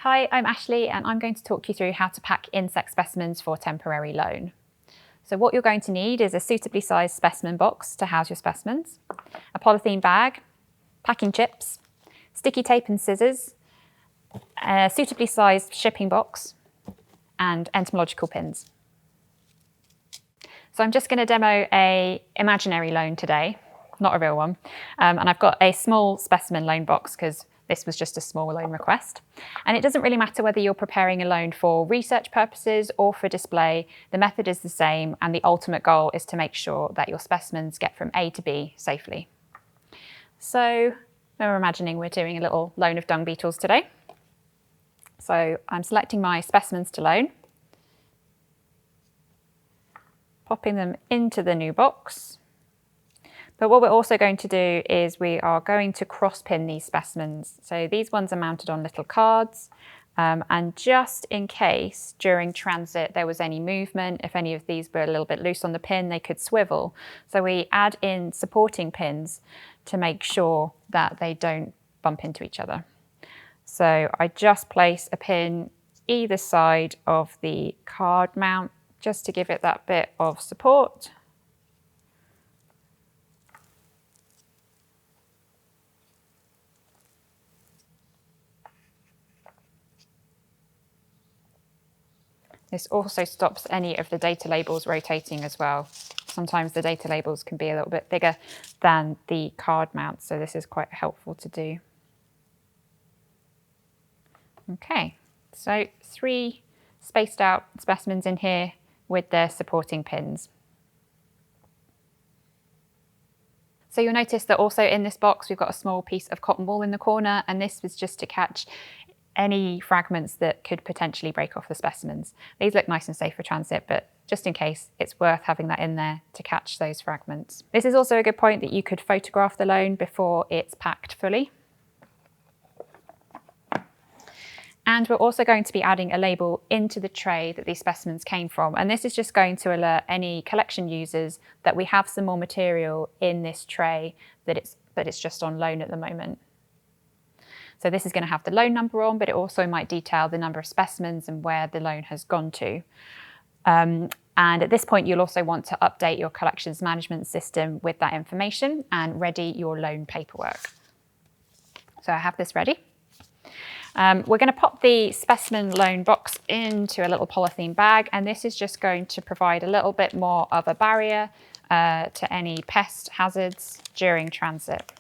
Hi, I'm Ashley and I'm going to talk you through how to pack insect specimens for temporary loan. So what you're going to need is a suitably sized specimen box to house your specimens, a polythene bag, packing chips, sticky tape and scissors, a suitably sized shipping box, and entomological pins. So I'm just going to demo an imaginary loan today, not a real one. And I've got a small specimen loan box because this was just a small loan request. And it doesn't really matter whether you're preparing a loan for research purposes or for display, the method is the same and the ultimate goal is to make sure that your specimens get from A to B safely. So we're imagining we're doing a little loan of dung beetles today. So I'm selecting my specimens to loan, popping them into the new box. But what we're also going to do is we are going to cross pin these specimens. So these ones are mounted on little cards. And just in case during transit there was any movement, if any of these were a little bit loose on the pin, they could swivel. So we add in supporting pins to make sure that they don't bump into each other. So I just place a pin either side of the card mount just to give it that bit of support. This also stops any of the data labels rotating as well. Sometimes the data labels can be a little bit bigger than the card mount, so this is quite helpful to do. Okay, so 3 spaced out specimens in here with their supporting pins. So you'll notice that also in this box we've got a small piece of cotton wool in the corner, and this was just to catch any fragments that could potentially break off the specimens. These look nice and safe for transit, but just in case, it's worth having that in there to catch those fragments. This is also a good point that you could photograph the loan before it's packed fully. And we're also going to be adding a label into the tray that these specimens came from. And this is just going to alert any collection users that we have some more material in this tray that it's just on loan at the moment. So this is going to have the loan number on, but it also might detail the number of specimens and where the loan has gone to. And at this point, you'll also want to update your collections management system with that information and ready your loan paperwork. So I have this ready. We're going to pop the specimen loan box into a little polythene bag, and this is just going to provide a little bit more of a barrier to any pest hazards during transit.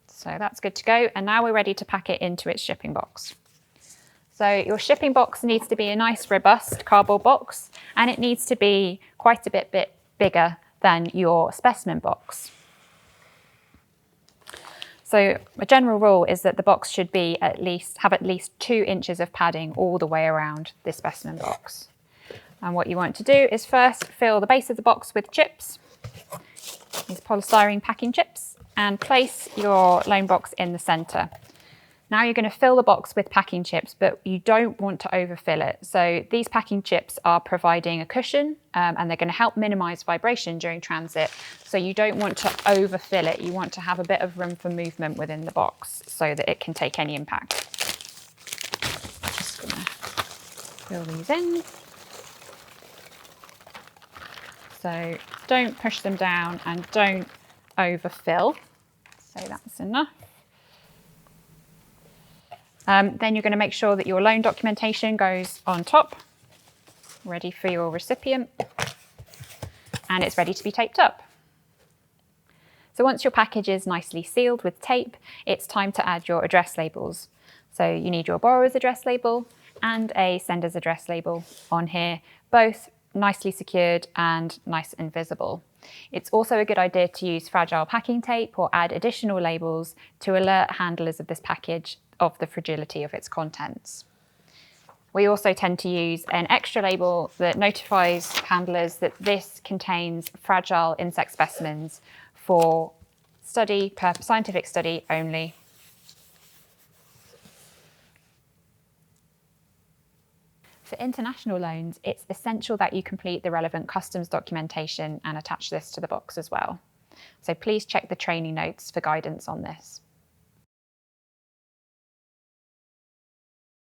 So that's good to go. And now we're ready to pack it into its shipping box. So your shipping box needs to be a nice robust cardboard box, and it needs to be quite a bit bigger than your specimen box. So a general rule is that the box should be have at least 2 inches of padding all the way around the specimen box. And what you want to do is first fill the base of the box with chips, these polystyrene packing chips, and place your loan box in the center. Now you're going to fill the box with packing chips, but you don't want to overfill it. So these packing chips are providing a cushion and they're going to help minimize vibration during transit. So you don't want to overfill it. You want to have a bit of room for movement within the box so that it can take any impact. Just going to fill these in. So don't push them down and don't overfill. So that's enough. Then you're going to make sure that your loan documentation goes on top, ready for your recipient, and it's ready to be taped up. So once your package is nicely sealed with tape, it's time to add your address labels. So you need your borrower's address label and a sender's address label on here, both nicely secured and nice and visible. It's also a good idea to use fragile packing tape or add additional labels to alert handlers of this package of the fragility of its contents. We also tend to use an extra label that notifies handlers that this contains fragile insect specimens for scientific study only. For international loans, it's essential that you complete the relevant customs documentation and attach this to the box as well. So please check the training notes for guidance on this.